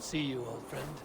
See you, old friend.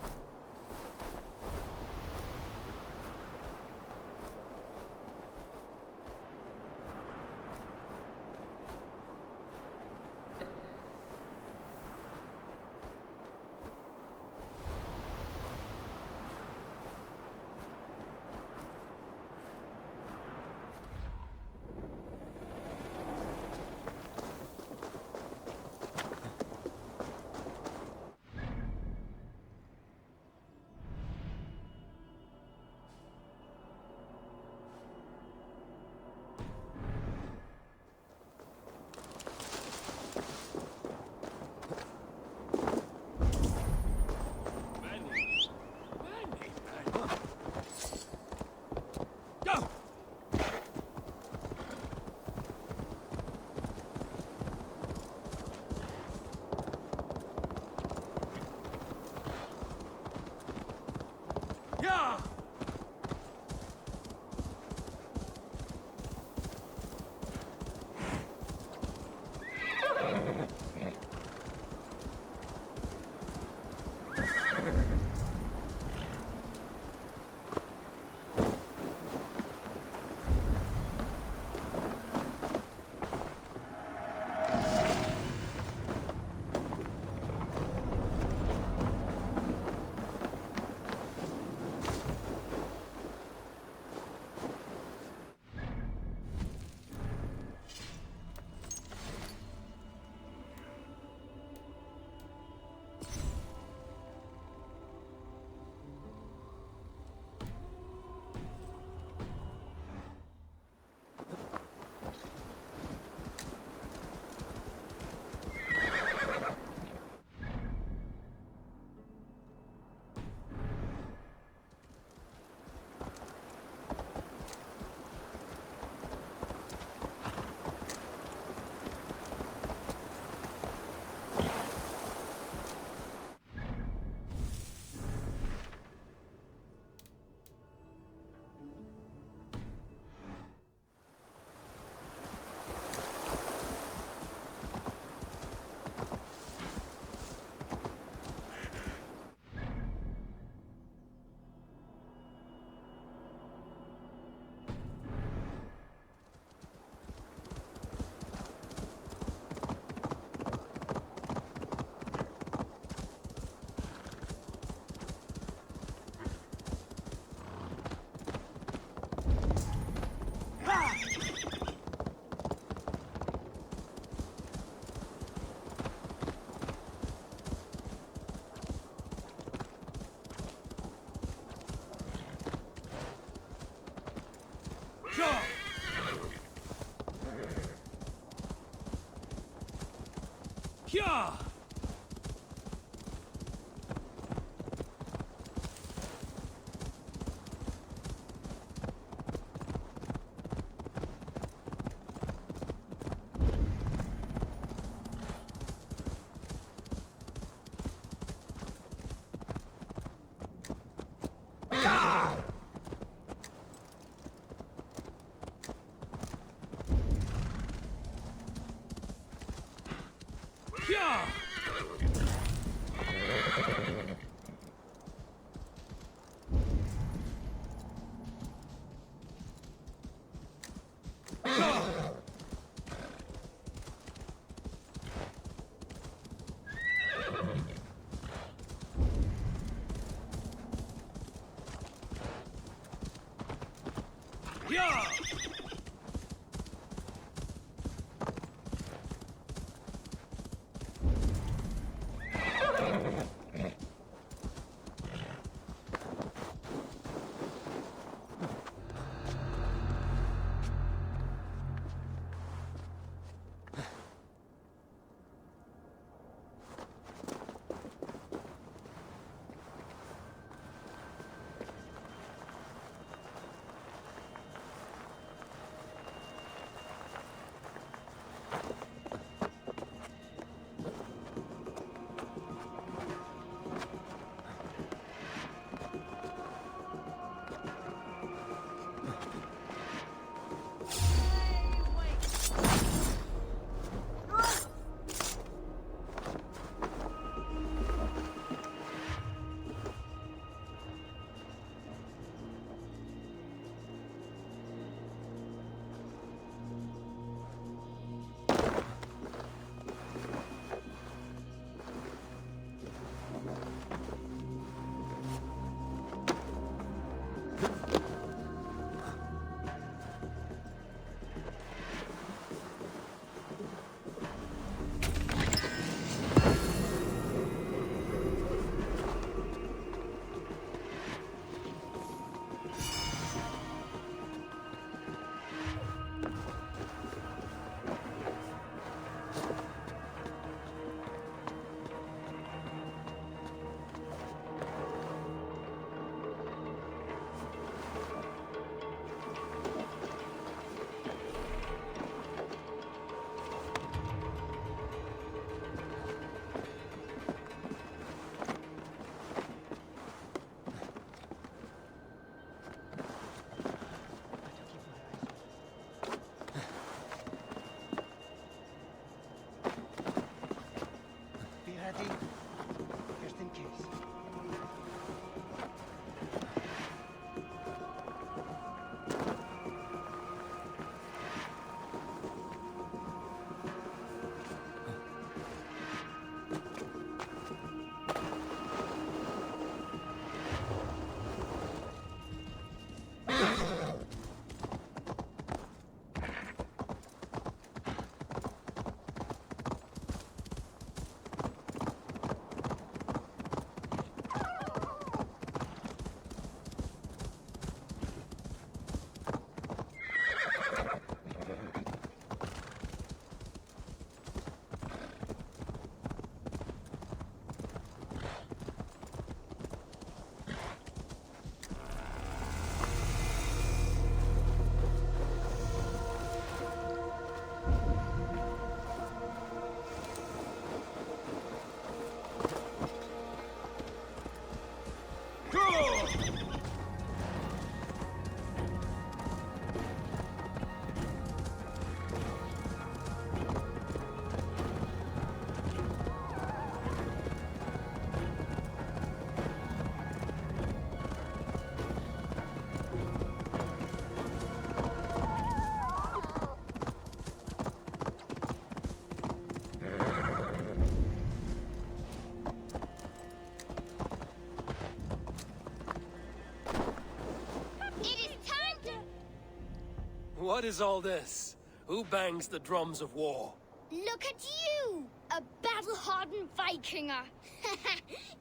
What is all this? Who bangs the drums of war? Look at you! A battle-hardened Vikinger!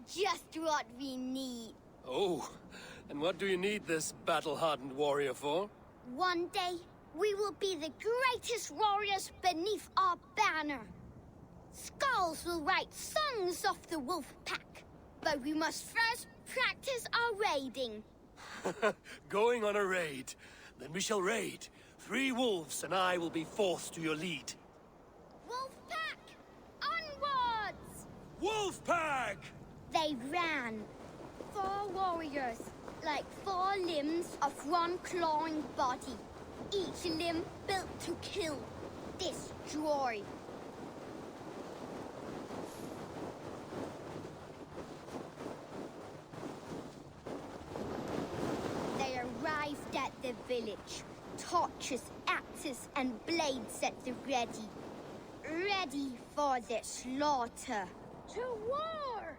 Just what we need. Oh, and what do you need this battle-hardened warrior for? One day, we will be the greatest warriors beneath our banner. Skulls will write songs of the wolf pack, but we must first practice our raiding. Going on a raid. Then we shall raid. 3 wolves and I will be forced to your lead. Wolf pack! Onwards! Wolf pack! They ran. 4 warriors, like 4 limbs of one clawing body. Each limb built to kill, destroy. They arrived at the village. Torches, axes, and blades at the ready. Ready for the slaughter. To war!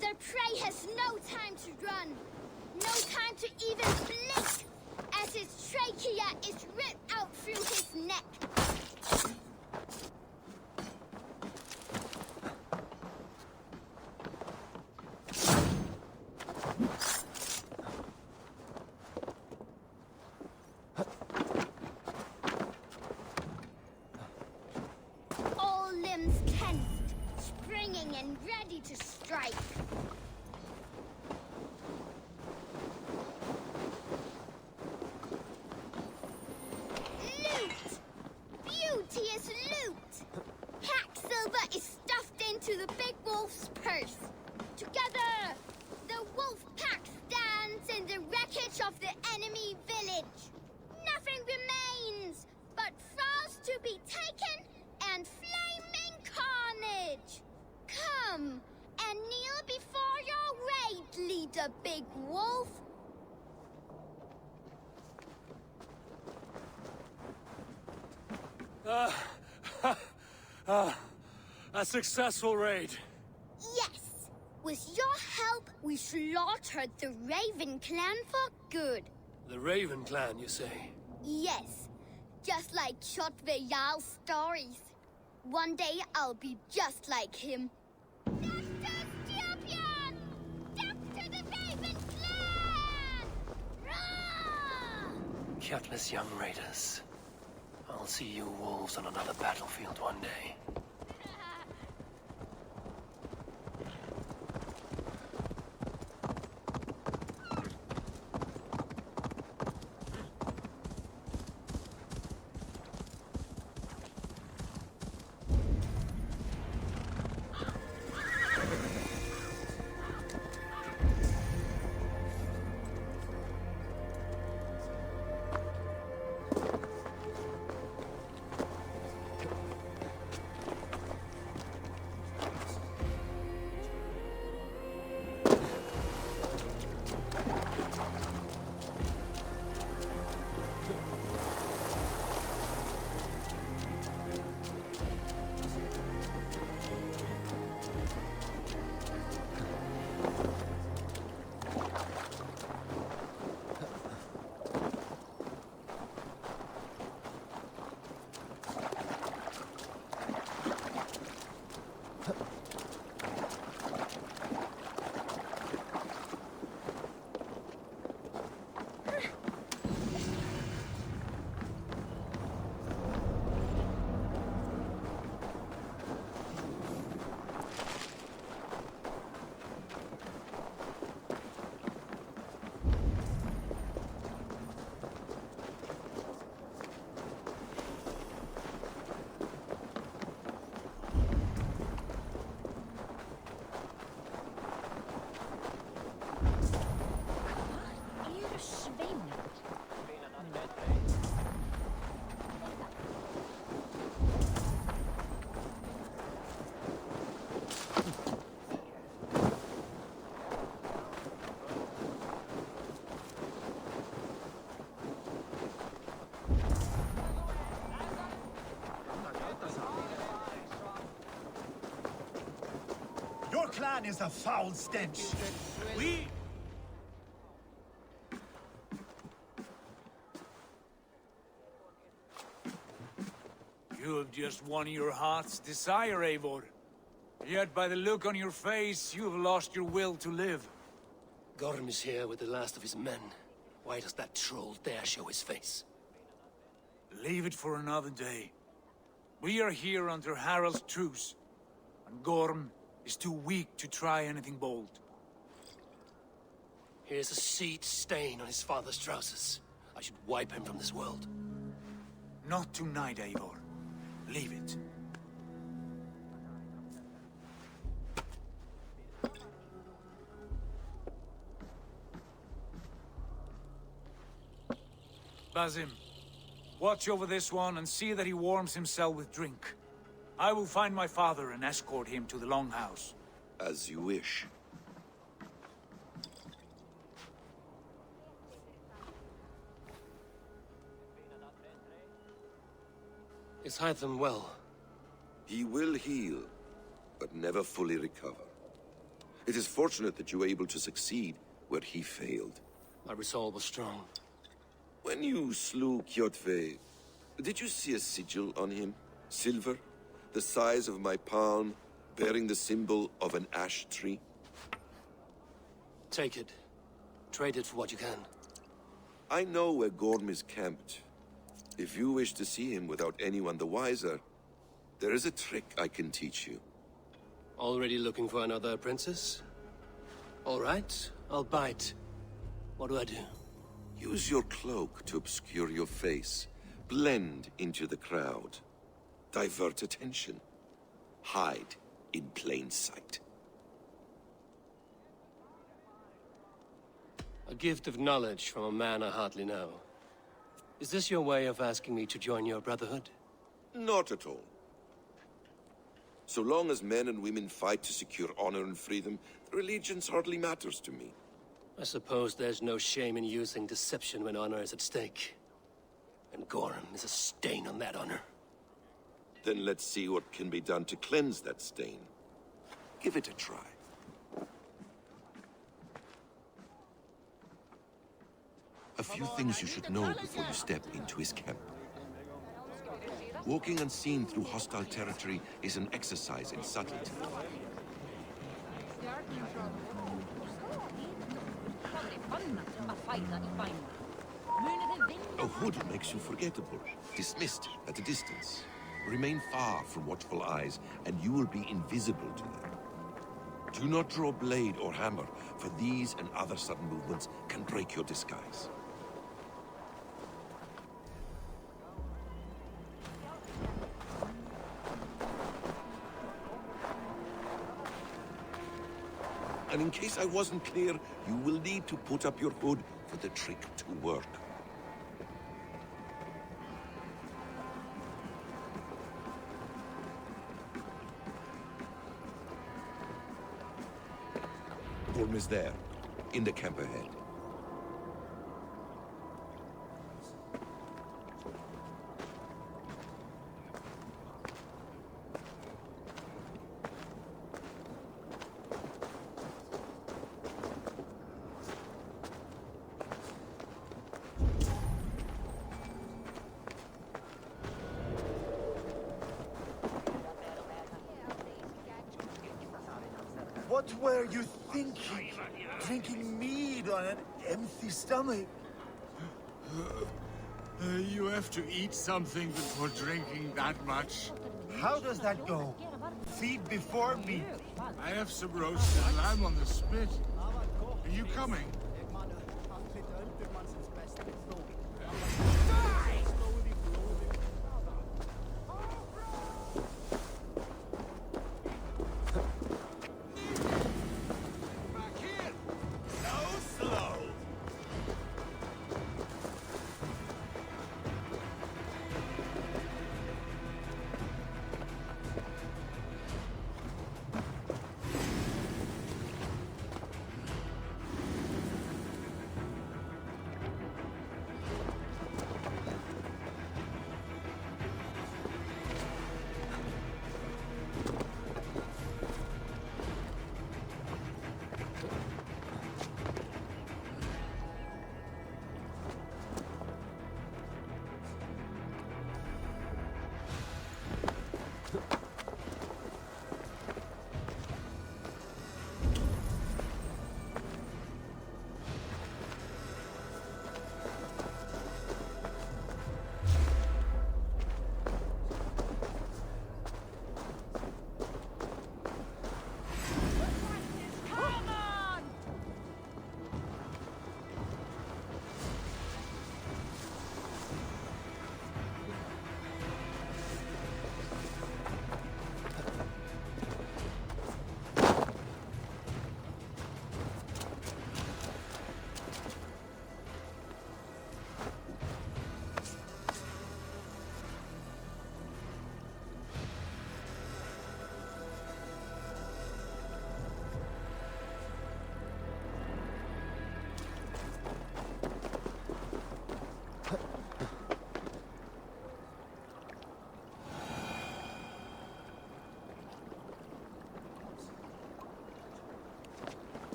The prey has no time to run. No time to even blink, as his trachea is ripped out through his neck. All limbs tensed, springing and ready to strike. Loot! Beauteous loot! Hack silver is stuffed into the big wolf's purse. Together, the wolf pack stands in the wreckage of the enemy village. Nothing remains but thralls to be taken and flaming carnage. Come and kneel before your raid leader, Big Wolf. A successful raid. Yes. With your help, we slaughtered the Raven clan for good. The Raven clan, you say? Yes. Just like Shot Valhalla's stories. One day I'll be just like him. Death to Scorpion! Death to the Raven clan! Roar! Gutless young raiders. I'll see you wolves on another battlefield one day. clan is a foul stench. We You have just won your heart's desire, Eivor. Yet by the look on your face, you have lost your will to live. Gorm is here with the last of his men. Why does that troll dare show his face? Leave it for another day. We are here under Harald's truce, and Gorm is too weak to try anything bold. Here's a seed stain on his father's trousers. I should wipe him from this world. Not tonight, Eivor. Leave it. Basim, watch over this one and see that he warms himself with drink. I will find my father and escort him to the Longhouse. As you wish. Is Hytham well? He will heal, but never fully recover. It is fortunate that you were able to succeed where he failed. My resolve was strong. When you slew Kjotve, did you see a sigil on him? Silver, the size of my palm, bearing the symbol of an ash tree? Take it. Trade it for what you can. I know where Gorm is camped. If you wish to see him without anyone the wiser, there is a trick I can teach you. Already looking for another princess? All right, I'll bite. What do I do? Use your cloak to obscure your face. Blend into the crowd. Divert attention. Hide in plain sight. A gift of knowledge from a man I hardly know. Is this your way of asking me to join your brotherhood? Not at all. So long as men and women fight to secure honor and freedom, allegiance hardly matters to me. I suppose there's no shame in using deception when honor is at stake. And Gorm is a stain on that honor. Then let's see what can be done to cleanse that stain. Give it a try. A few things you should know before you step into his camp. Walking unseen through hostile territory is an exercise in subtlety. A hood makes you forgettable, dismissed at a distance. Remain far from watchful eyes, and you will be invisible to them. Do not draw blade or hammer, for these and other sudden movements can break your disguise. And in case I wasn't clear, you will need to put up your hood for the trick to work. Gorm is there, in the camp ahead. What were you thinking? Drinking mead on an empty stomach? You have to eat something before drinking that much. How does that go? Feed before meat. I have some roasted lamb on the spit. Are you coming?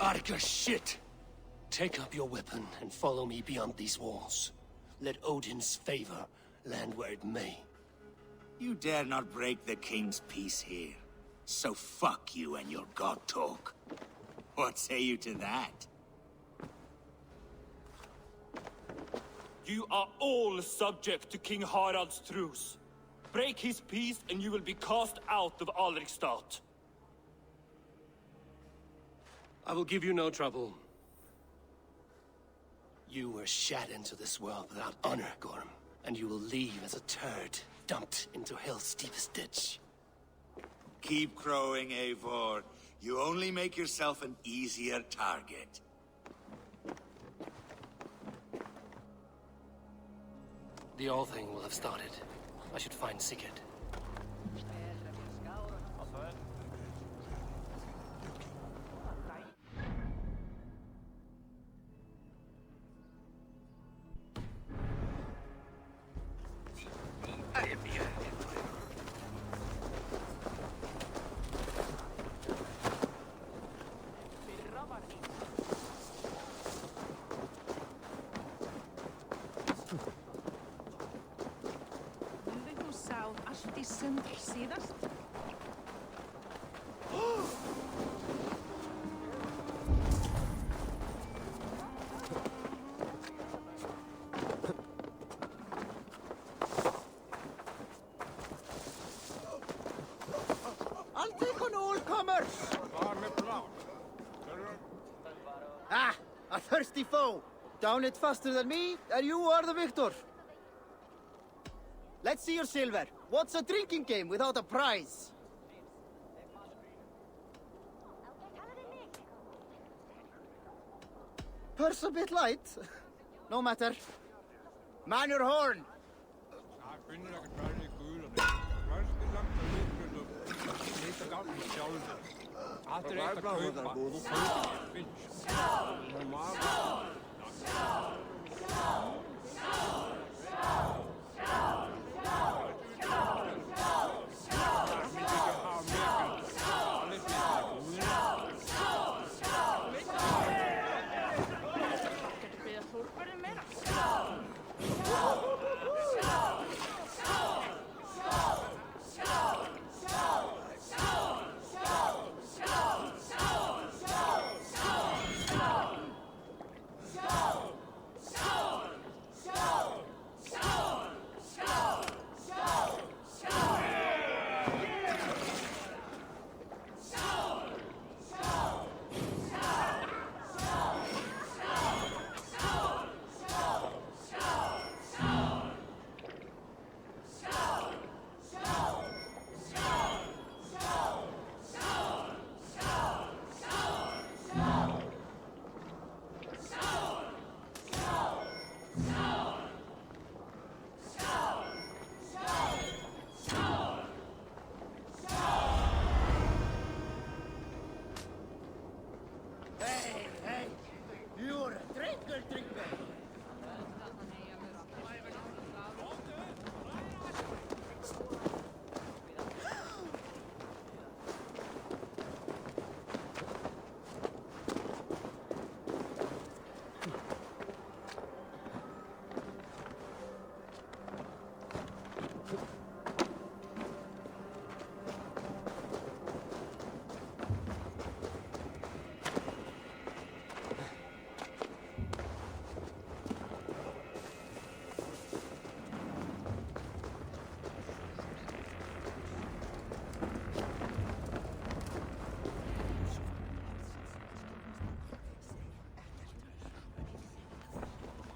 Arka shit! Take up your weapon and follow me beyond these walls. Let Odin's favor land where it may. You dare not break the king's peace here. So fuck you and your god talk. What say you to that? You are all subject to King Harald's truce. Break his peace and you will be cast out of Alrikstad. I will give you no trouble. You were shat into this world without honor, Gorm. And you will leave as a turd, dumped into hell's deepest ditch. Keep crowing, Eivor. You only make yourself an easier target. The All Thing will have started. I should find Sigurd. I'll take on all comers! Ah, a thirsty foe! Down it faster than me, and you are the victor! Let's see your silver. What's a drinking game without a prize? Purse a bit light. No matter. Man your horn!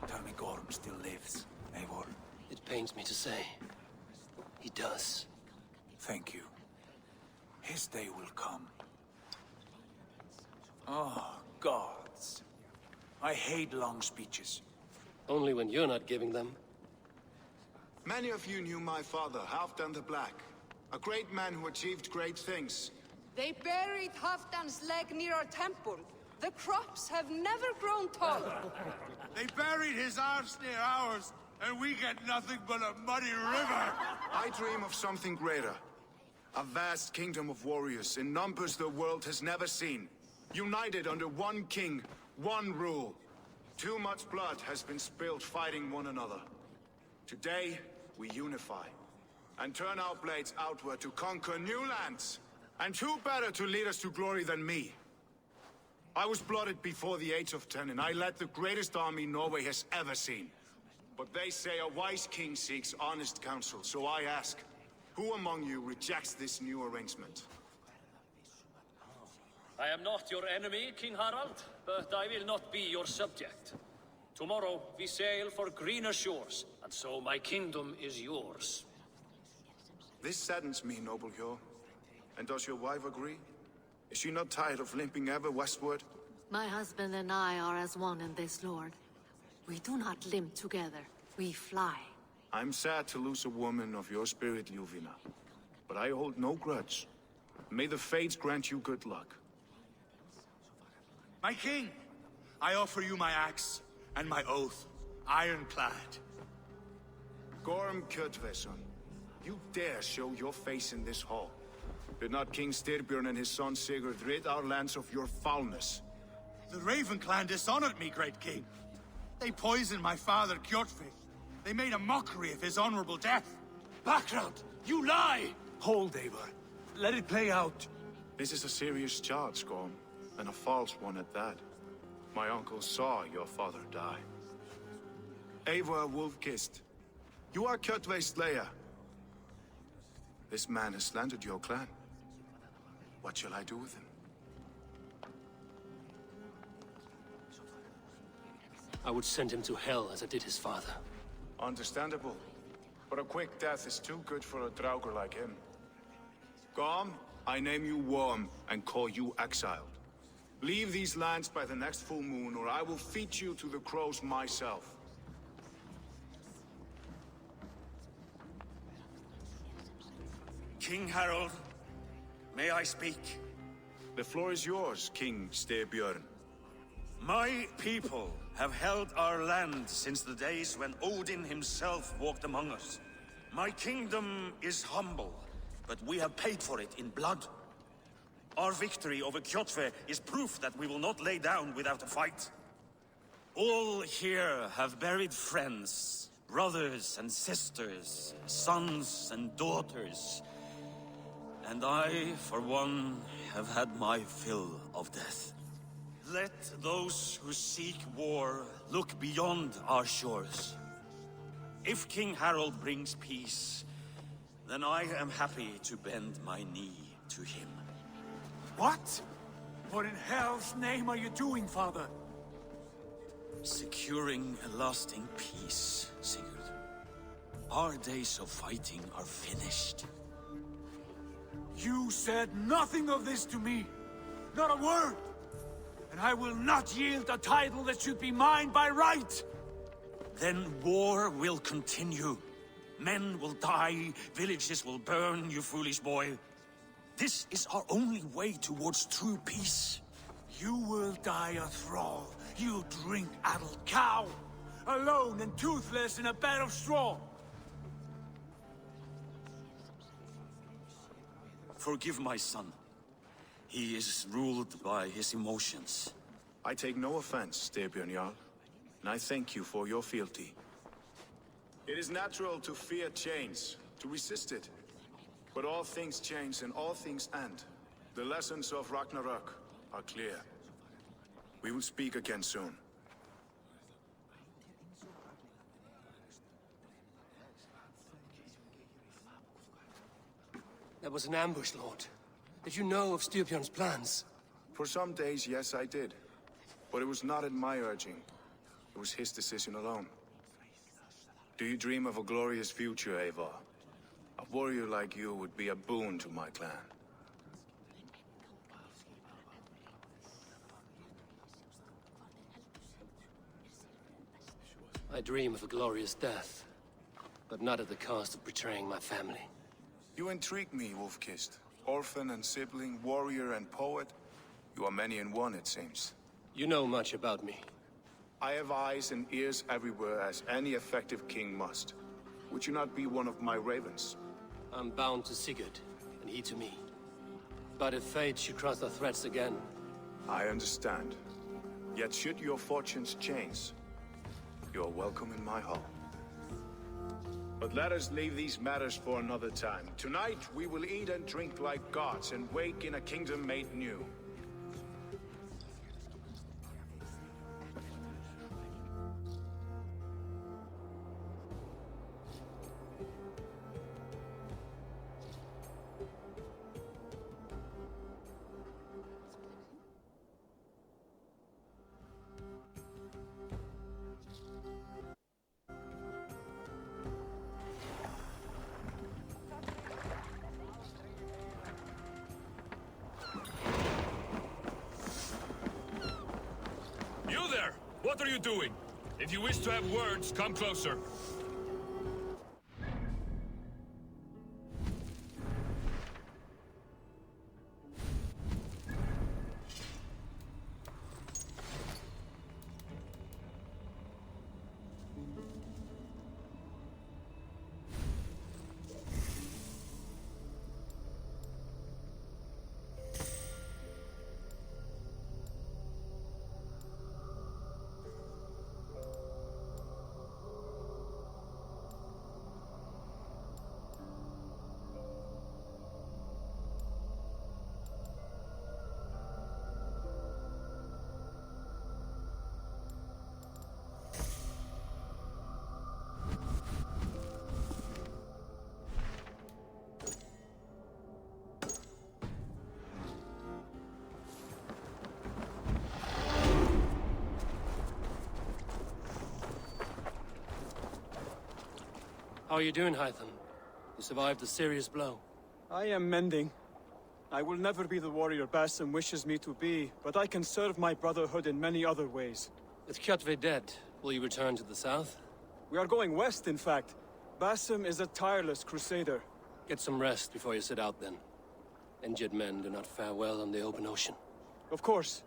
Tell me Gorm still lives, Eivor. It pains me to say. He does. Thank you. His day will come. Oh, gods. I hate long speeches. Only when you're not giving them. Many of you knew my father, Halfdan the Black. A great man who achieved great things. They buried Halfdan's leg near our temple. The crops have never grown tall. They buried his arse near ours, and we get nothing but a muddy river. I dream of something greater. A vast kingdom of warriors in numbers the world has never seen. United under one king, one rule. Too much blood has been spilled fighting one another. Today, we unify and turn our blades outward to conquer new lands. And who better to lead us to glory than me? I was blooded before the age of 10, and I led the greatest army Norway has ever seen. But they say a wise king seeks honest counsel, so I ask, who among you rejects this new arrangement? I am not your enemy, King Harald, but I will not be your subject. Tomorrow we sail for greener shores, and so my kingdom is yours. This saddens me, noble Hjor. And does your wife agree? Is she not tired of limping ever westward? My husband and I are as one in this, Lord. We do not limp together, we fly. I'm sad to lose a woman of your spirit, Ljuvina. But I hold no grudge. May the fates grant you good luck. My king, I offer you my axe and my oath, ironclad. Gorm Kjotveson, you dare show your face in this hall. Did not King Styrbjörn and his son Sigurd rid our lands of your foulness? The Raven clan dishonored me, great king. They poisoned my father, Kjotve. They made a mockery of his honorable death. Background! You lie! Hold, Eivor. Let it play out. This is a serious charge, Gorm, and a false one at that. My uncle saw your father die. Eivor Wolf-Kissed, you are Kjotve's slayer. This man has slandered your clan. What shall I do with him? I would send him to hell as I did his father. Understandable. But a quick death is too good for a Draugr like him. Gorm, I name you Worm and call you exiled. Leave these lands by the next full moon, or I will feed you to the crows myself. King Harald, may I speak? The floor is yours, King Styrbjörn. My people have held our land since the days when Odin himself walked among us. My kingdom is humble, but we have paid for it in blood. Our victory over Kjotve is proof that we will not lay down without a fight. All here have buried friends, brothers and sisters, sons and daughters. And I, for one, have had my fill of death. Let those who seek war look beyond our shores. If King Harald brings peace, then I am happy to bend my knee to him. What? What in hell's name are you doing, father? Securing a lasting peace, Sigurd. Our days of fighting are finished. You said nothing of this to me. Not a word. And I will not yield a title that should be mine by right. Then war will continue. Men will die, villages will burn, you foolish boy. This is our only way towards true peace. You will die a thrall. You drink-addled cow. Alone and toothless in a bed of straw. Forgive my son. He is ruled by his emotions. I take no offense, Styrbjörn Jarl, and I thank you for your fealty. It is natural to fear change, to resist it. But all things change and all things end. The lessons of Ragnarök are clear. We will speak again soon. That was an ambush, Lord. Did you know of Styrbjörn's plans? For some days, yes, I did. But it was not at my urging. It was his decision alone. Do you dream of a glorious future, Eivor? A warrior like you would be a boon to my clan. I dream of a glorious death, but not at the cost of betraying my family. You intrigue me, Wolf-Kissed. Orphan and sibling, warrior and poet. You are many in one, it seems. You know much about me. I have eyes and ears everywhere, as any effective king must. Would you not be one of my ravens? I'm bound to Sigurd, and he to me. But if fate should cross our threads again, I understand. Yet should your fortunes change, you're welcome in my hall. But let us leave these matters for another time. Tonight, we will eat and drink like gods and wake in a kingdom made new. You there! What are you doing? If you wish to have words, come closer. How are you doing, Hytham? You survived a serious blow. I am mending. I will never be the warrior Basim wishes me to be, but I can serve my brotherhood in many other ways. With Kjotve dead, will you return to the south? We are going west, in fact. Basim is a tireless crusader. Get some rest before you set out, then. Injured men do not fare well on the open ocean. Of course.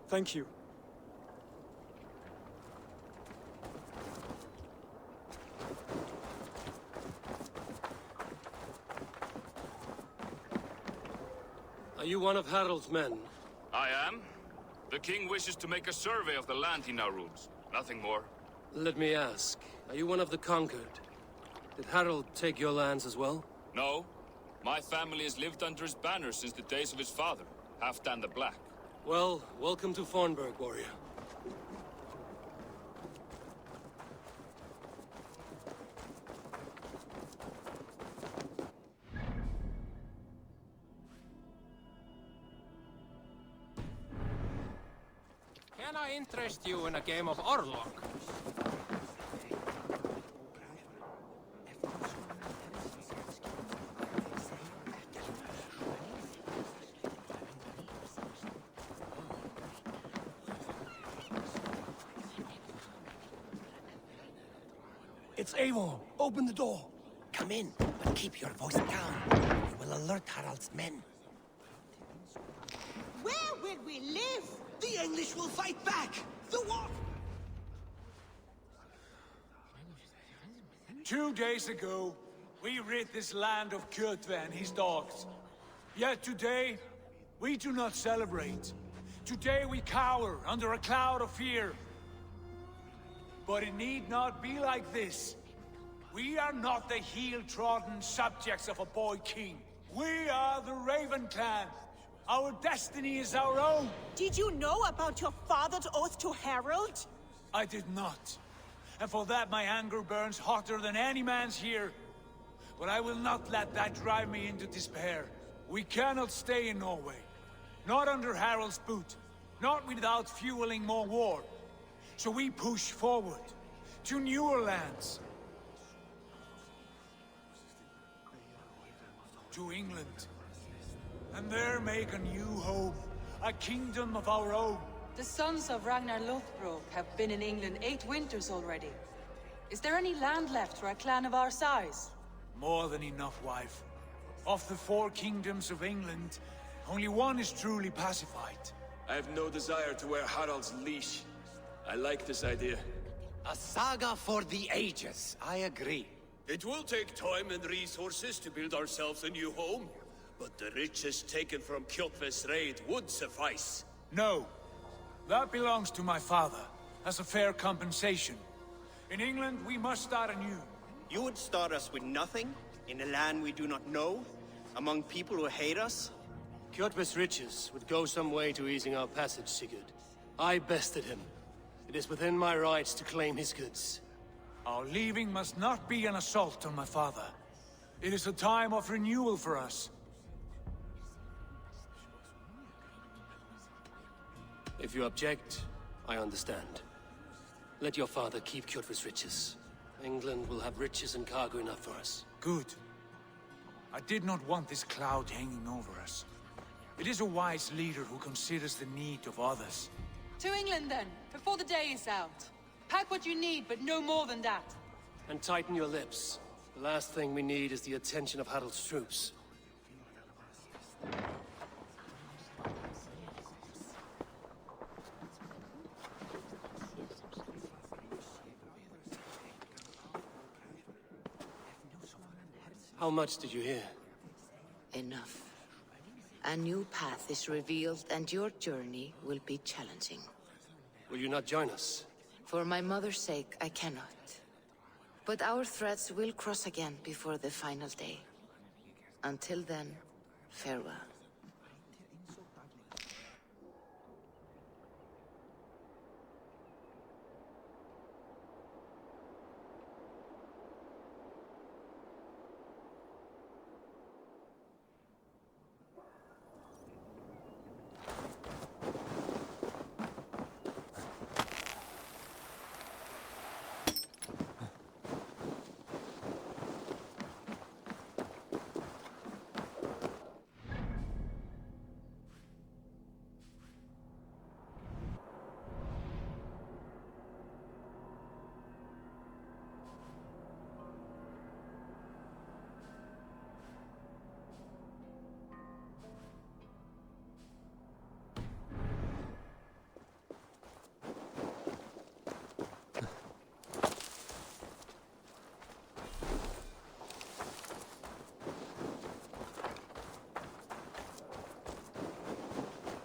Thank you. Are you one of Harald's men? I am. The king wishes to make a survey of the land he now rules. Nothing more. Let me ask, are you one of the conquered? Did Harald take your lands as well? No. My family has lived under his banner since the days of his father, Halfdan the Black. Well, welcome to Fornburg, warrior. Can I interest you in a game of Orlog? It's Eivor. Open the door. Come in, but keep your voice down. You will alert Harald's men. Where will we live? The English will fight back! The war... 2 days ago, we rid this land of Kjotve and his dogs. Yet today, we do not celebrate. Today we cower under a cloud of fear. But it need not be like this. We are not the heel-trodden subjects of a boy king. We are the Raven clan. Our destiny is our own. Did you know about your father's oath to Harald? I did not. And for that my anger burns hotter than any man's here. But I will not let that drive me into despair. We cannot stay in Norway. Not under Harald's boot. Not without fueling more war. So we push forward. To newer lands. To England. And there make a new home. A kingdom of our own. The sons of Ragnar Lothbrok have been in England 8 winters already. Is there any land left for a clan of our size? More than enough, wife. Of the 4 kingdoms of England, only one is truly pacified. I have no desire to wear Harald's leash. I like this idea. A saga for the ages, I agree. It will take time and resources to build ourselves a new home, but the riches taken from Kjotve's raid would suffice. No. That belongs to my father, as a fair compensation. In England, we must start anew. You would start us with nothing? In a land we do not know? Among people who hate us? Kjotve's riches would go some way to easing our passage, Sigurd. I bested him. It is within my rights to claim his goods. Our leaving must not be an assault on my father. It is a time of renewal for us. If you object, I understand. Let your father keep Kjotve's riches. England will have riches and cargo enough for us. Good. I did not want this cloud hanging over us. It is a wise leader who considers the need of others. To England, then, before the day is out. Pack what you need, but no more than that. And tighten your lips. The last thing we need is the attention of Harald's troops. How much did you hear? Enough. A new path is revealed, and your journey will be challenging. Will you not join us? For my mother's sake, I cannot. But our threads will cross again before the final day. Until then, farewell.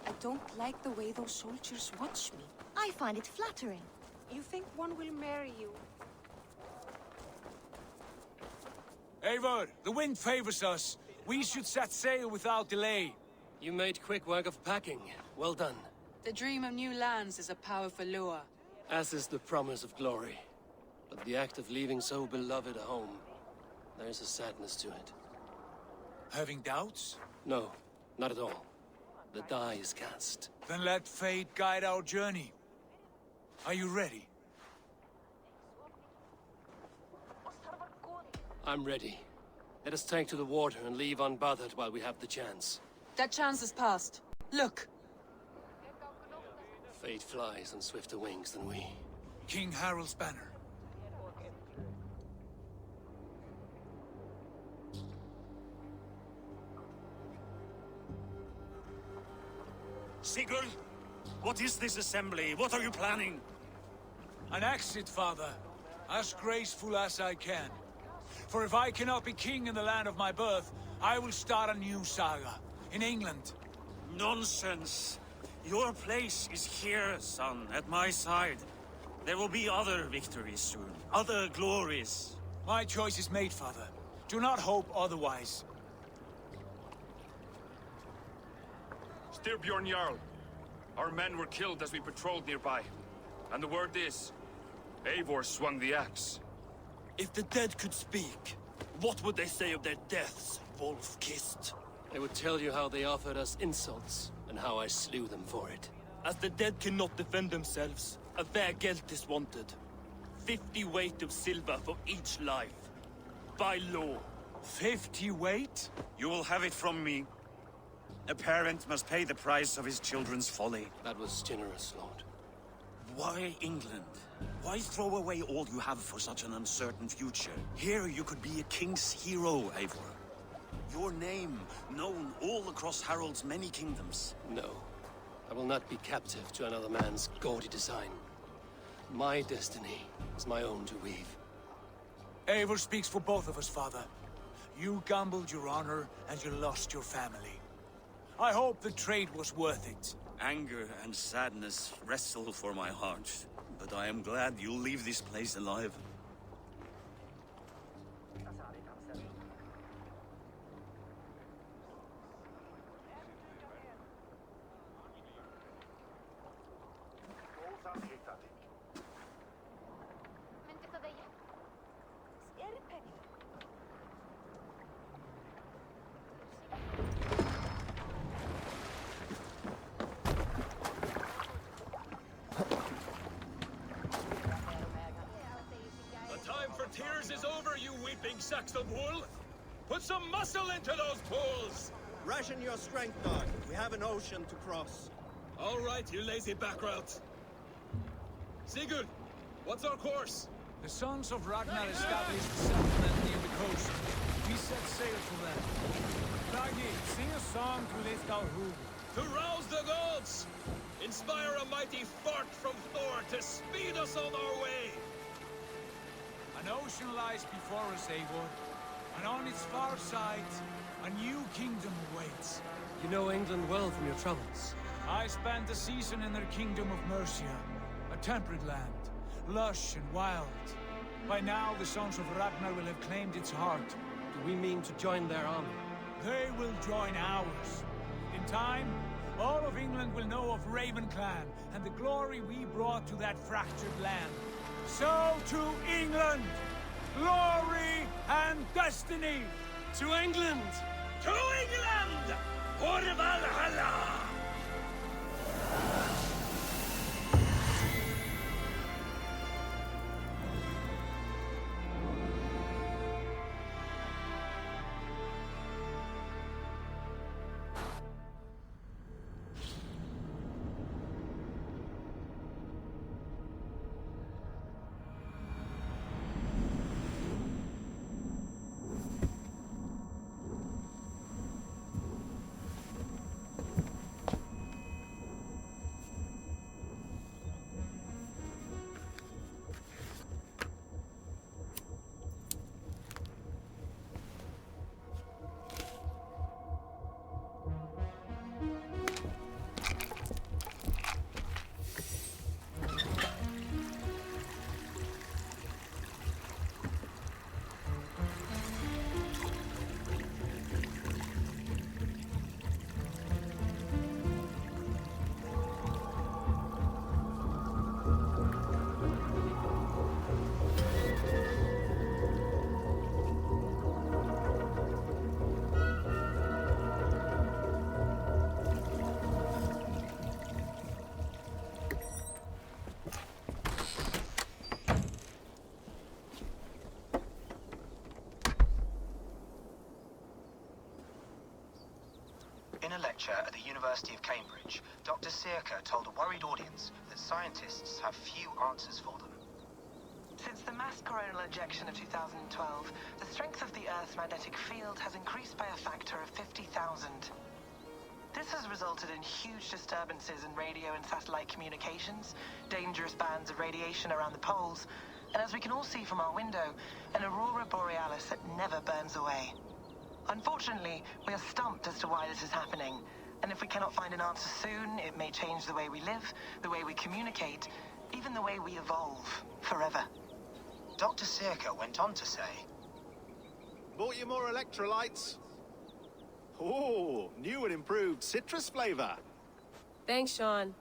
I don't like the way those soldiers watch me. I find it flattering. You think one will marry you? Eivor, the wind favors us. We should set sail without delay. You made quick work of packing. Well done. The dream of new lands is a powerful lure. As is the promise of glory. But the act of leaving so beloved a home, there's a sadness to it. Having doubts? No, not at all. The die is cast. Then let fate guide our journey. Are you ready? I'm ready. Let us take to the water and leave unbothered while we have the chance. That chance is past. Look! Fate flies on swifter wings than we. King Harald's banner. Sigurd, what is this assembly? What are you planning? An exit, father. As graceful as I can. For if I cannot be king in the land of my birth, I will start a new saga. In England. Nonsense. Your place is here, son, at my side. There will be other victories soon. Other glories. My choice is made, father. Do not hope otherwise. Styrbjorn Jarl. Our men were killed as we patrolled nearby. And the word is, Eivor swung the axe. If the dead could speak, what would they say of their deaths, wolf-kissed? They would tell you how they offered us insults, and how I slew them for it. As the dead cannot defend themselves, a fair gelt is wanted. 50 weight of silver for each life. By law. 50 weight? You will have it from me. A parent must pay the price of his children's folly. That was generous, Lord. Why England? Why throw away all you have for such an uncertain future? Here you could be a king's hero, Eivor. Your name known all across Harald's many kingdoms. No. I will not be captive to another man's gaudy design. My destiny is my own to weave. Eivor speaks for both of us, father. You gambled your honor, and you lost your family. I hope the trade was worth it. Anger and sadness wrestle for my heart, but I am glad you'll leave this place alive. The time for tears is over, you weeping sacks of wool! Put some muscle into those pulls! Ration your strength, dog. We have an ocean to cross. All right, you lazy backrout. Sigurd, what's our course? The sons of Ragnar established a settlement near the coast. We set sail for them. Ragni, sing a song to lift our home. To rouse the gods! Inspire a mighty fart from Thor to speed us on our way! An ocean lies before us, Eivor, and on its far side, a new kingdom awaits. You know England well from your travels. I spent a season in their kingdom of Mercia, a temperate land, lush and wild. By now, the sons of Ragnar will have claimed its heart. Do we mean to join their army? They will join ours. In time, all of England will know of Raven Clan and the glory we brought to that fractured land. So to England! Glory and destiny! To England! To England! For Valhalla! In a lecture at the University of Cambridge, Dr. Sirka told a worried audience that scientists have few answers for them. Since the mass coronal ejection of 2012, the strength of the Earth's magnetic field has increased by a factor of 50,000. This has resulted in huge disturbances in radio and satellite communications, dangerous bands of radiation around the poles, and as we can all see from our window, an aurora borealis that never burns away. Unfortunately, we are stumped as to why this is happening, and if we cannot find an answer soon, it may change the way we live, the way we communicate, even the way we evolve, forever. Dr. Sirka went on to say, Bought you more electrolytes? Oh, new and improved citrus flavor. Thanks, Sean.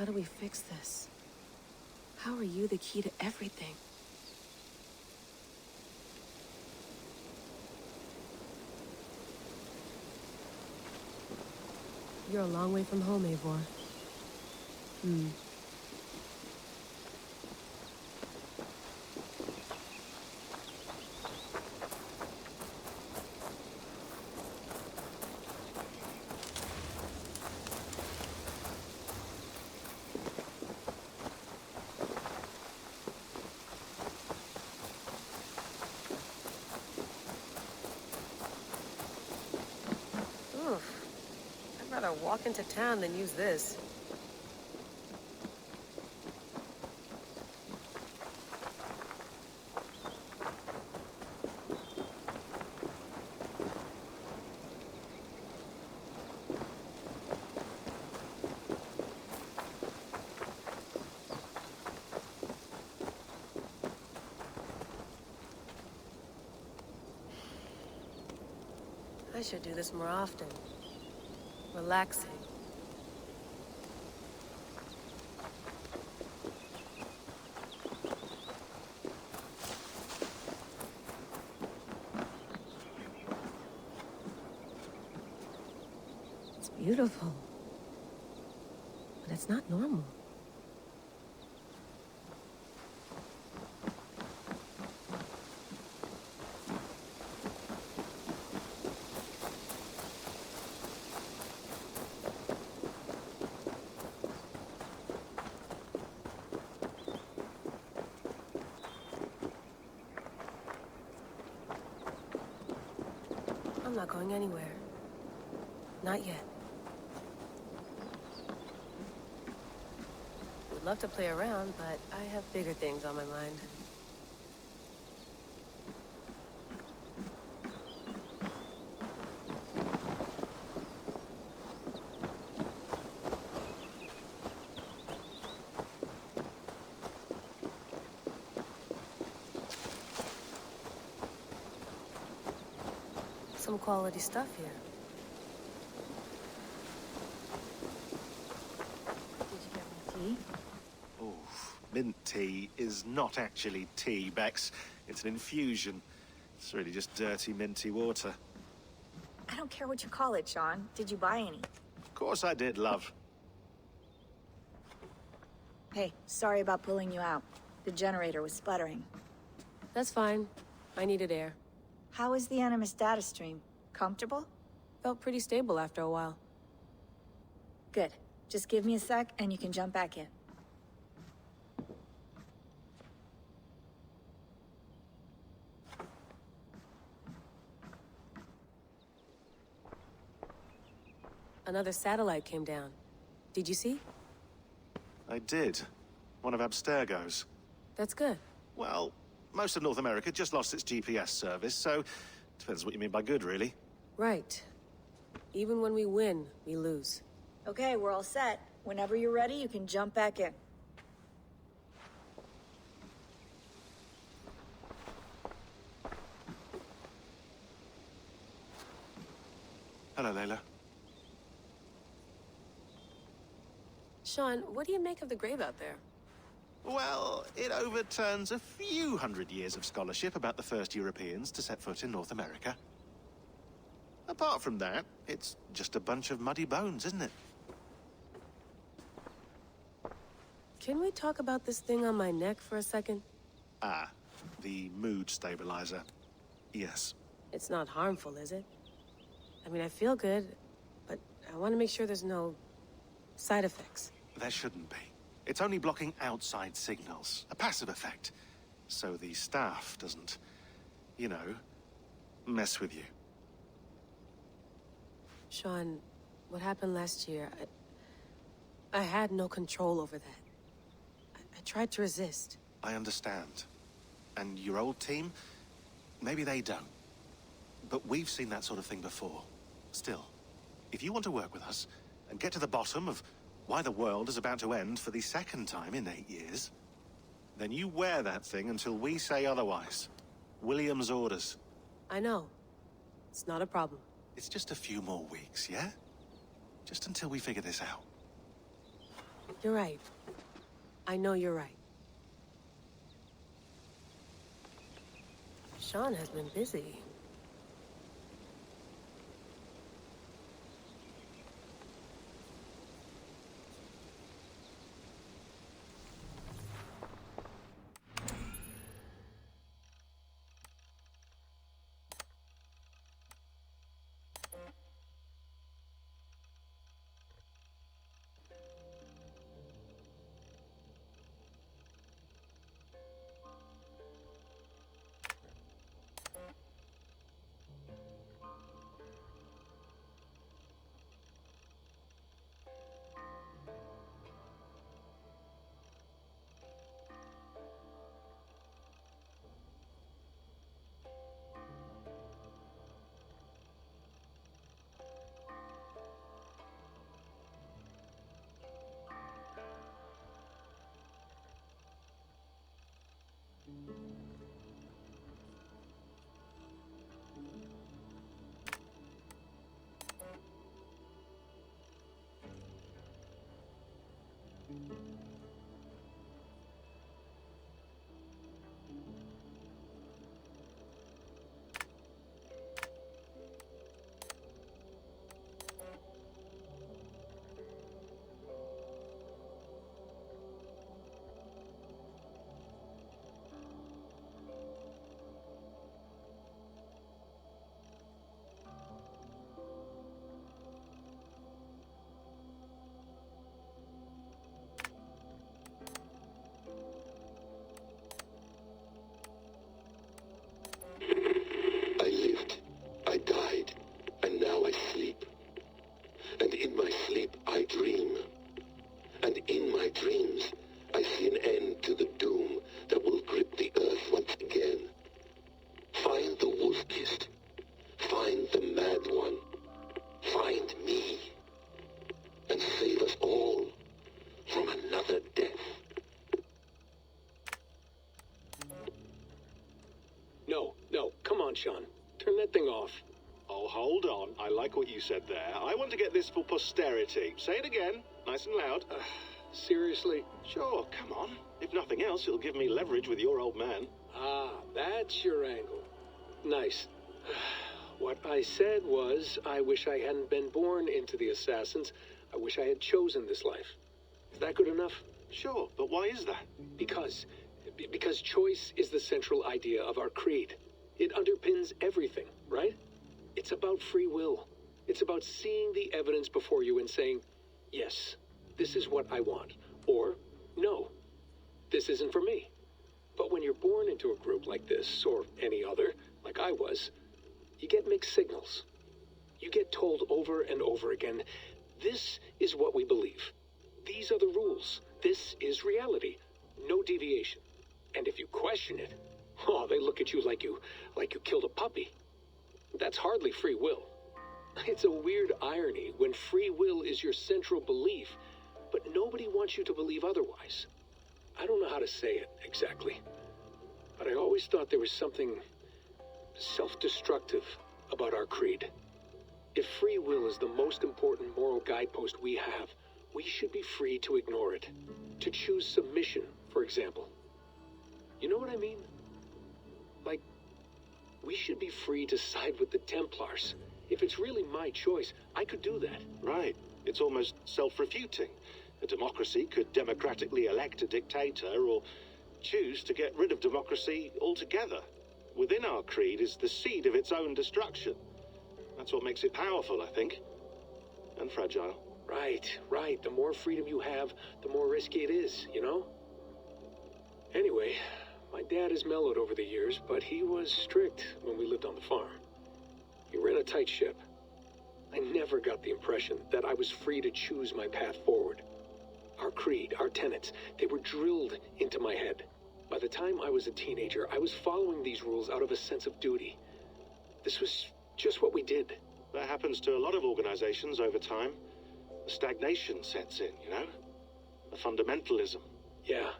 How do we fix this? How are you the key to everything? You're a long way from home, Eivor. walk into town than use this. I should do this more often. Relaxing. It's beautiful. But it's not normal. I'm not going anywhere. Not yet. Would love to play around, but I have bigger things on my mind. Some quality stuff here. Did you get me tea? Oh, mint tea is not actually tea, Bex. It's an infusion. It's really just dirty, minty water. I don't care what you call it, Sean. Did you buy any? Of course I did, love. Hey, sorry about pulling you out. The generator was sputtering. That's fine. I needed air. How is the Animus data stream? Comfortable? Felt pretty stable after a while. Good. Just give me a sec and you can jump back in. Another satellite came down. Did you see? I did. One of Abstergo's. That's good. Well, most of North America just lost its GPS service, so depends what you mean by good, really. Right. Even when we win, we lose. Okay, we're all set. Whenever you're ready, you can jump back in. Hello, Layla. Sean, what do you make of the grave out there? Well, it overturns a few hundred years of scholarship about the first Europeans to set foot in North America. Apart from that, it's just a bunch of muddy bones, isn't it? Can we talk about this thing on my neck for a second? Ah, the mood stabilizer. Yes. It's not harmful, is it? I mean, I feel good, but I want to make sure there's no side effects. There shouldn't be. It's only blocking outside signals, a passive effect. So the staff doesn't, you know, mess with you. Sean, what happened last year, I had no control over that. I tried to resist. I understand. And your old team, maybe they don't. But we've seen that sort of thing before. Still, if you want to work with us and get to the bottom of why the world is about to end for the second time in 8 years, then you wear that thing until we say otherwise. William's orders. I know. It's not a problem. It's just a few more weeks, yeah? Just until we figure this out. You're right. I know you're right. Sean has been busy. on, Sean. Turn that thing off. Oh, hold on. I like what you said there. I want to get this for posterity. Say it again, nice and loud. Seriously? Sure, come on. If nothing else, it'll give me leverage with your old man. Ah, that's your angle. Nice. What I said was, I wish I hadn't been born into the Assassins. I wish I had chosen this life. Is that good enough? Sure, but why is that? Because choice is the central idea of our creed. It underpins everything, right? It's about free will. It's about seeing the evidence before you and saying, yes, this is what I want. Or, no, this isn't for me. But when you're born into a group like this, or any other, like I was, you get mixed signals. You get told over and over again, this is what we believe. These are the rules. This is reality. No deviation. And if you question it, oh, they look at you like you killed a puppy. That's hardly free will. It's a weird irony when free will is your central belief, but nobody wants you to believe otherwise. I don't know how to say it exactly, but I always thought there was something self-destructive about our creed. If free will is the most important moral guidepost we have, we should be free to ignore it. To choose submission, for example. You know what I mean? Like, we should be free to side with the Templars. If it's really my choice, I could do that. Right. It's almost self-refuting. A democracy could democratically elect a dictator or choose to get rid of democracy altogether. Within our creed is the seed of its own destruction. That's what makes it powerful, I think. And fragile. Right. The more freedom you have, the more risky it is, you know? Anyway, my dad has mellowed over the years, but he was strict when we lived on the farm. He ran a tight ship. I never got the impression that I was free to choose my path forward. Our creed, our tenets, they were drilled into my head. By the time I was a teenager, I was following these rules out of a sense of duty. This was just what we did. That happens to a lot of organizations over time. A stagnation sets in, you know? A fundamentalism. Yeah.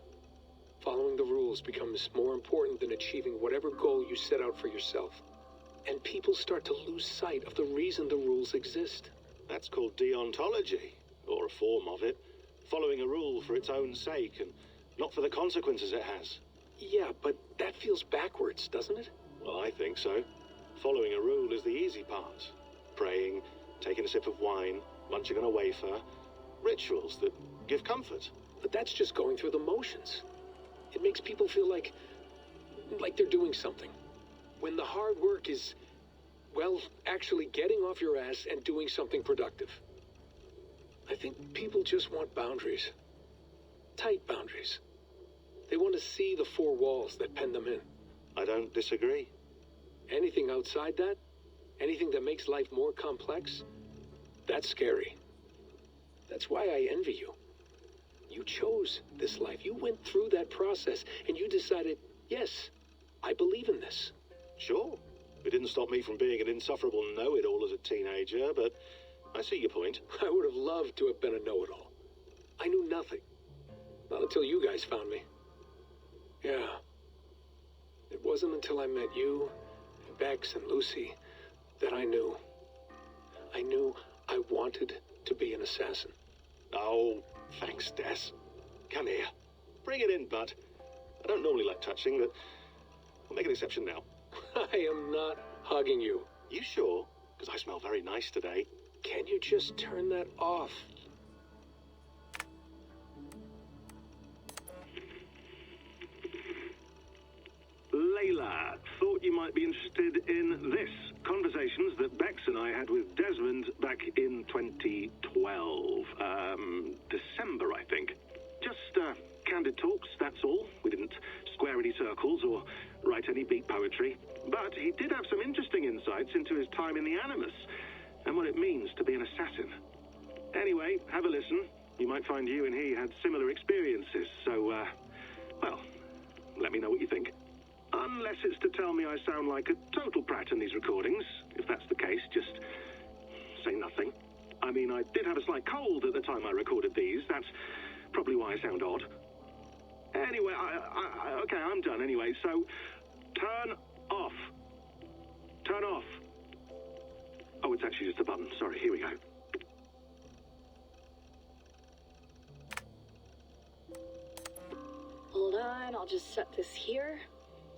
Following the rules becomes more important than achieving whatever goal you set out for yourself. And people start to lose sight of the reason the rules exist. That's called deontology, or a form of it. Following a rule for its own sake, and not for the consequences it has. Yeah, but that feels backwards, doesn't it? Well, I think so. Following a rule is the easy part. Praying, taking a sip of wine, munching on a wafer. Rituals that give comfort. But that's just going through the motions. It makes people feel like they're doing something. When the hard work is, well, actually getting off your ass and doing something productive. I think people just want boundaries. Tight boundaries. They want to see the four walls that pen them in. I don't disagree. Anything outside that, anything that makes life more complex, that's scary. That's why I envy you. You chose this life. You went through that process, and you decided, yes, I believe in this. Sure. It didn't stop me from being an insufferable know-it-all as a teenager, but I see your point. I would have loved to have been a know-it-all. I knew nothing. Not until you guys found me. Yeah. It wasn't until I met you, and Bex and Lucy, that I knew. I knew I wanted to be an assassin. Oh, thanks, Des. Come here. Bring it in, bud. I don't normally like touching, but we'll make an exception now. I am not hugging you. You sure? Because I smell very nice today. Can you just turn that off? Layla, thought you might be interested in this. Conversations that Bex and I had with Desmond back in 2012. December, I think. Just candid talks, that's all. We didn't square any circles or write any beat poetry. But he did have some interesting insights into his time in the Animus and what it means to be an assassin. Anyway, have a listen. You might find you and he had similar experiences. So, well, let me know what you think. Unless it's to tell me I sound like a total prat in these recordings. If that's the case, just say nothing. I mean, I did have a slight cold at the time I recorded these. That's probably why I sound odd. Anyway, okay, I'm done anyway, so turn off. actually just a button. Sorry, here we go. Hold on, I'll just set this here.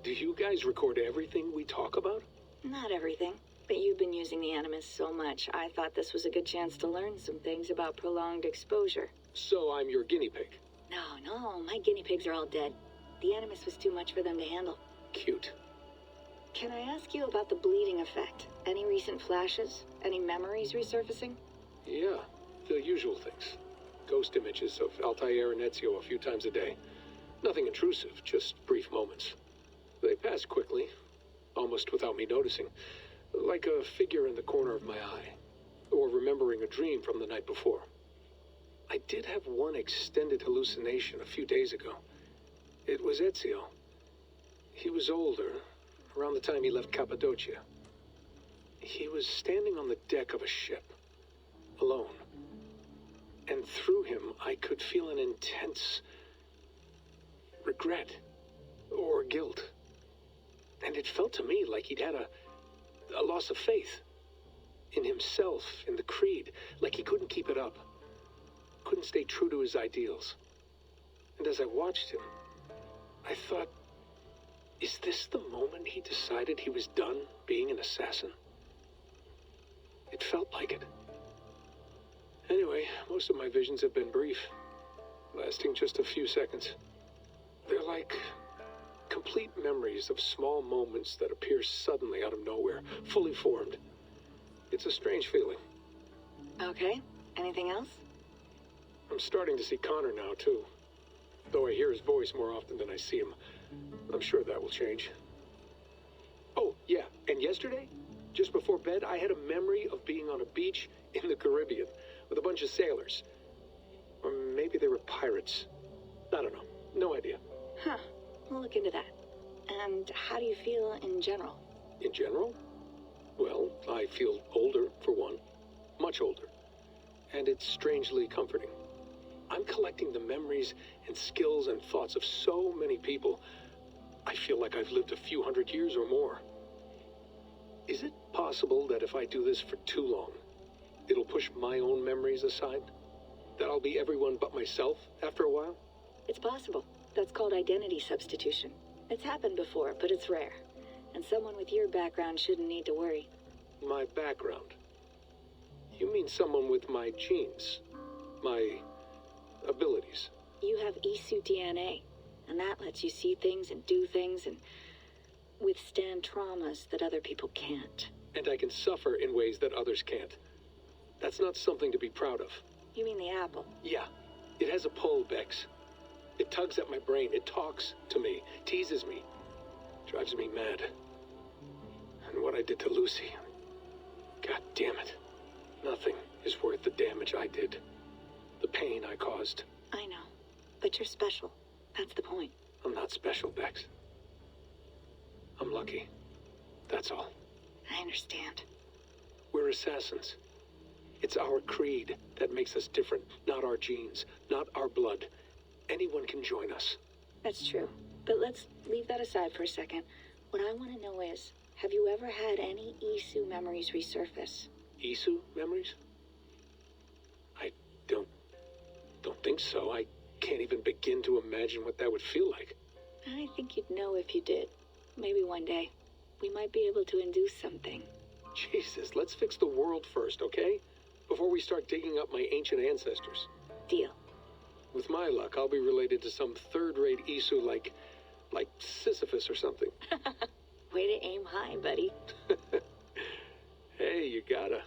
Do you guys record everything we talk about? Not everything, but you've been using the Animus so much, I thought this was a good chance to learn some things about prolonged exposure. So I'm your guinea pig. No, my guinea pigs are all dead. The Animus was too much for them to handle. Cute. Can I ask you about the bleeding effect? Any recent flashes? Any memories resurfacing? Yeah, the usual things. Ghost images of Altair and Ezio a few times a day. Nothing intrusive, just brief moments. They pass quickly, almost without me noticing. Like a figure in the corner of my eye. Or remembering a dream from the night before. I did have one extended hallucination a few days ago. It was Ezio. He was older, around the time he left Cappadocia. He was standing on the deck of a ship, alone. And through him, I could feel an intense regret or guilt. And it felt to me like he'd had a loss of faith in himself, in the creed, like he couldn't keep it up, couldn't stay true to his ideals. And as I watched him, I thought, is this the moment he decided he was done being an assassin? It felt like it. Anyway, most of my visions have been brief, lasting just a few seconds. They're like complete memories of small moments that appear suddenly out of nowhere, fully formed. It's a strange feeling. Okay, anything else? I'm starting to see Connor now, too. Though I hear his voice more often than I see him. I'm sure that will change. Oh, yeah, and yesterday, just before bed, I had a memory of being on a beach in the Caribbean with a bunch of sailors. Or maybe they were pirates. I don't know. No idea. Huh. We'll look into that. And how do you feel in general? In general? Well, I feel older, for one. Much older. And it's strangely comforting. I'm collecting the memories and skills and thoughts of so many people. I feel like I've lived a few hundred years or more. Is it possible that if I do this for too long, it'll push my own memories aside? That I'll be everyone but myself after a while? It's possible. That's called identity substitution. It's happened before, but it's rare. And someone with your background shouldn't need to worry. My background? You mean someone with my genes? My abilities? You have Isu DNA, and that lets you see things and do things and withstand traumas that other people can't. And I can suffer in ways that others can't. That's not something to be proud of. You mean the apple? Yeah. It has a pull, Bex. It tugs at my brain. It talks to me. Teases me. Drives me mad. And what I did to Lucy... God damn it. Nothing is worth the damage I did. The pain I caused. I know. But you're special. That's the point. I'm not special, Bex. I'm lucky. That's all. I understand. We're assassins. It's our creed that makes us different, not our genes, not our blood. Anyone can join us. That's true. But let's leave that aside for a second. What I want to know is, have you ever had any Isu memories resurface? Isu memories? I don't think so. I can't even begin to imagine what that would feel like. I think you'd know if you did. Maybe one day. We might be able to induce something. Jesus, let's fix the world first, okay? Before we start digging up my ancient ancestors. Deal. With my luck, I'll be related to some third-rate Isu like Sisyphus or something. Way to aim high, buddy. Hey, you gotta.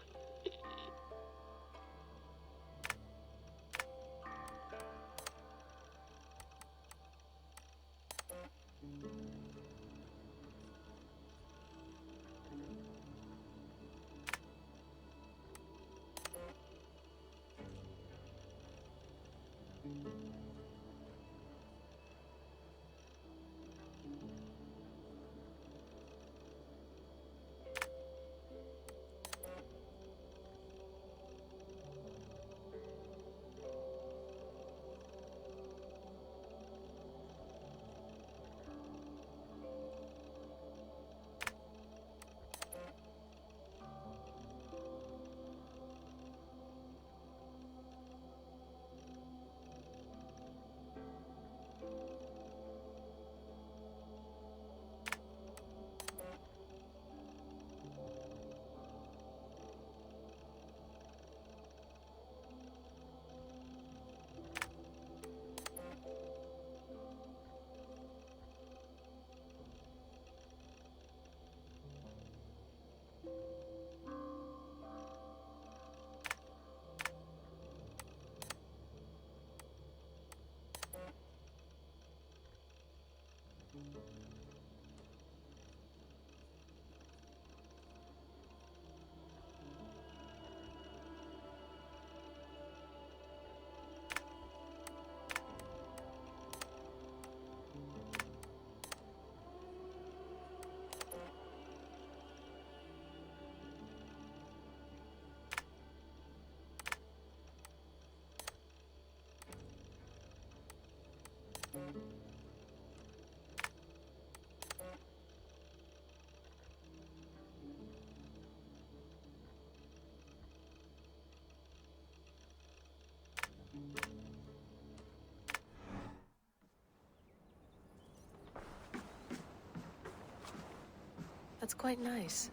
That's quite nice.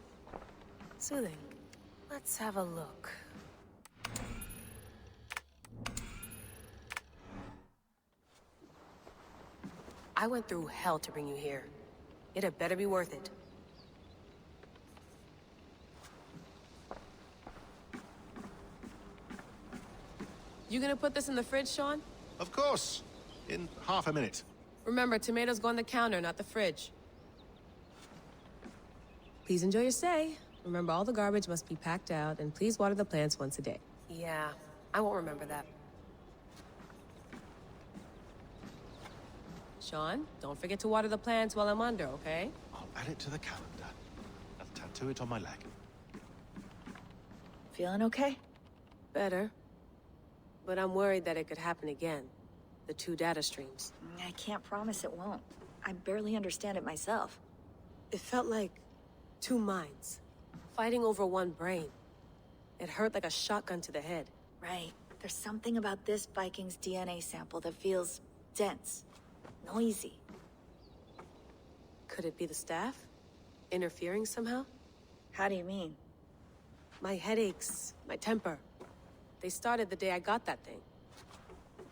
Soothing. Let's have a look. I went through hell to bring you here. It had better be worth it. You gonna put this in the fridge, Sean? Of course. In half a minute. Remember, tomatoes go on the counter, not the fridge. Please enjoy your stay. Remember, all the garbage must be packed out, and please water the plants once a day. Yeah, I won't remember that. Sean, don't forget to water the plants while I'm under, okay? I'll add it to the calendar and tattoo it on my leg. Feeling okay? Better. But I'm worried that it could happen again. The two data streams. I can't promise it won't. I barely understand it myself. It felt like two minds, fighting over one brain. It hurt like a shotgun to the head. Right. There's something about this Viking's DNA sample that feels dense, noisy. Could it be the staff? Interfering somehow? How do you mean? My headaches, my temper. They started the day I got that thing.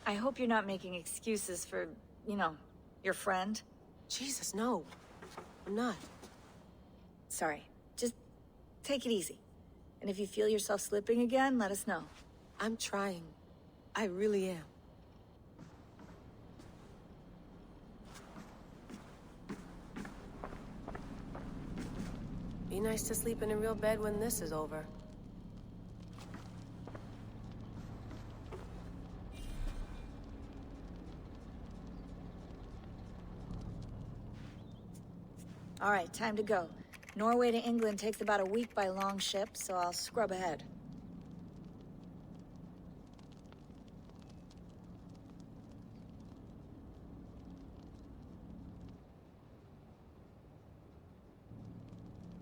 I hope you're not making excuses for, you know, your friend. Jesus, no. I'm not. Sorry. Just take it easy. And if you feel yourself slipping again, let us know. I'm trying. I really am. Be nice to sleep in a real bed when this is over. All right, time to go. Norway to England takes about a week by long ship, so I'll scrub ahead.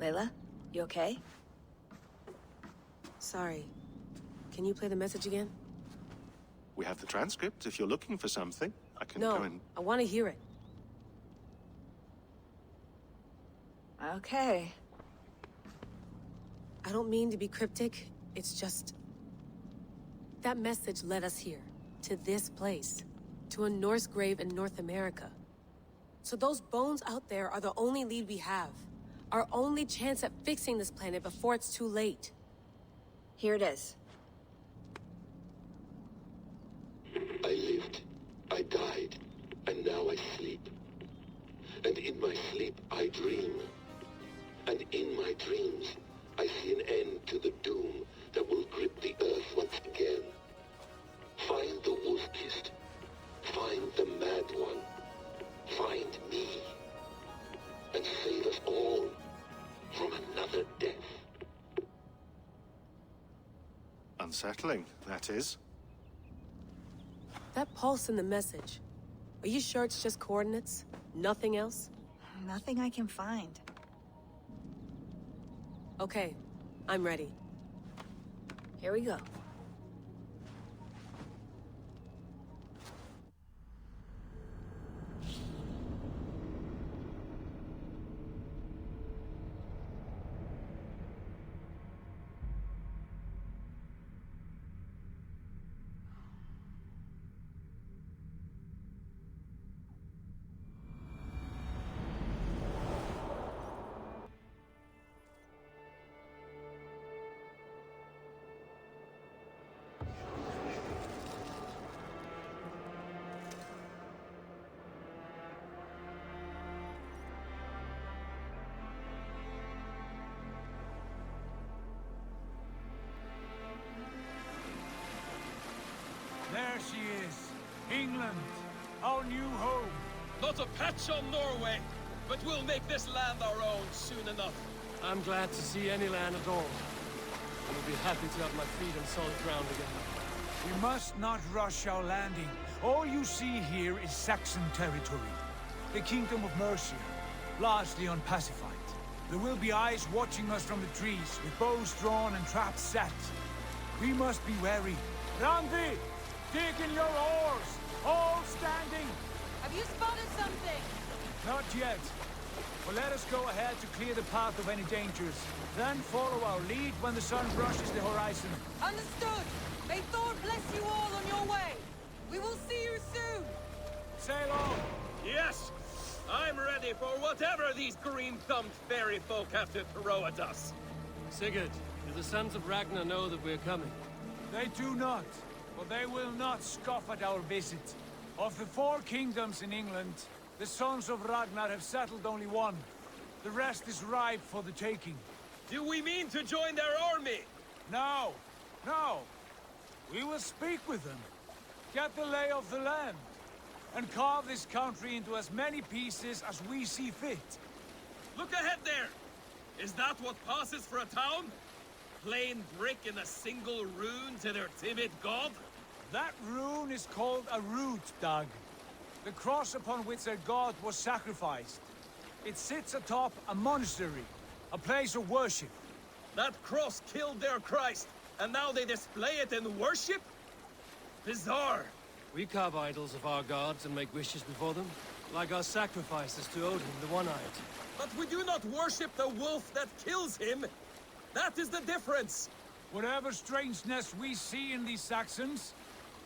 Layla, you okay? Sorry. Can you play the message again? We have the transcript. If you're looking for something, I can go and... No, I want to hear it. Okay. I don't mean to be cryptic. It's just... that message led us here. To this place. To a Norse grave in North America. So those bones out there are the only lead we have. Our only chance at fixing this planet before it's too late. Here it is. I lived, I died, and now I sleep. And in my sleep I dream. And in my dreams, I see an end to the doom that will grip the Earth once again. Find the wolf-kissed. Find the mad one. Find me. And save us all from another death. Unsettling, that is. That pulse in the message. Are you sure it's just coordinates? Nothing else? Nothing I can find. Okay, I'm ready. Here we go. There she is. England, our new home. Not a patch on Norway, but we'll make this land our own soon enough. I'm glad to see any land at all. I will be happy to have my feet on solid ground again. We must not rush our landing. All you see here is Saxon territory. The Kingdom of Mercia, largely unpacified. There will be eyes watching us from the trees, with bows drawn and traps set. We must be wary. Randi! Dig in your oars! All standing! Have you spotted something? Not yet. Well, let us go ahead to clear the path of any dangers. Then follow our lead when the sun brushes the horizon. Understood! May Thor bless you all on your way! We will see you soon! Sail on! Yes! I'm ready for whatever these green-thumbed fairy folk have to throw at us. Sigurd, do the sons of Ragnar know that we're coming? They do not, but they will not scoff at our visit. Of the 4 kingdoms in England, the sons of Ragnar have settled only one. The rest is ripe for the taking. Do we mean to join their army? No, no. We will speak with them, get the lay of the land, and carve this country into as many pieces as we see fit. Look ahead there! Is that what passes for a town? Plain brick in a single rune to their timid god? That rune is called a root, Doug. The cross upon which their god was sacrificed. It sits atop a monastery, a place of worship. That cross killed their Christ, and now they display it in worship? Bizarre. We carve idols of our gods and make wishes before them, like our sacrifices to Odin, the One-Eyed. But we do not worship the wolf that kills him. That is the difference. Whatever strangeness we see in these Saxons,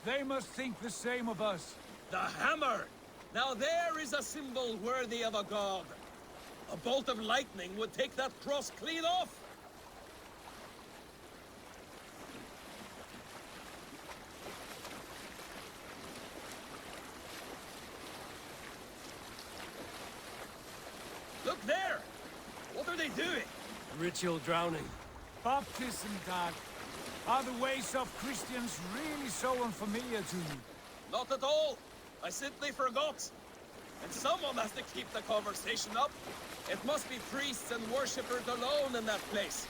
they must think the same of us. The hammer! Now there is a symbol worthy of a god. A bolt of lightning would take that cross clean off. Look there! What are they doing? Ritual drowning. Baptism, Doug. Are the ways of Christians really so unfamiliar to you? Not at all. I simply forgot. And someone has to keep the conversation up. It must be priests and worshippers alone in that place.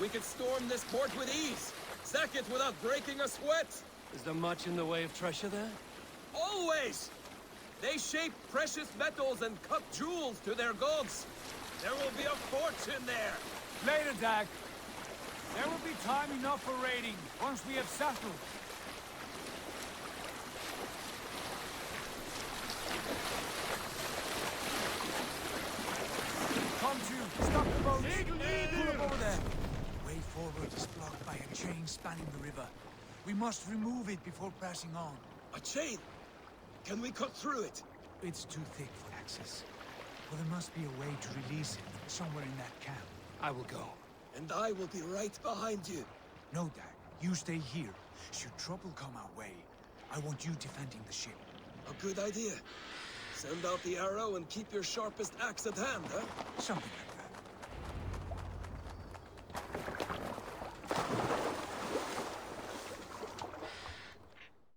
We could storm this port with ease. Sack it without breaking a sweat. Is there much in the way of treasure there? Always! They shape precious metals and cut jewels to their gods. There will be a fortune there. Later, Dag. There will be time enough for raiding, once we have settled. Come to, stop the boat. Pull up over there. Way forward is blocked by a chain spanning the river. We must remove it before passing on. A chain? Can we cut through it? It's too thick for access. But there must be a way to release it, somewhere in that camp. I will go. And I will be right behind you. No, Dag. You stay here. Should trouble come our way, I want you defending the ship. A good idea. Send out the arrow and keep your sharpest axe at hand, huh? Something like that.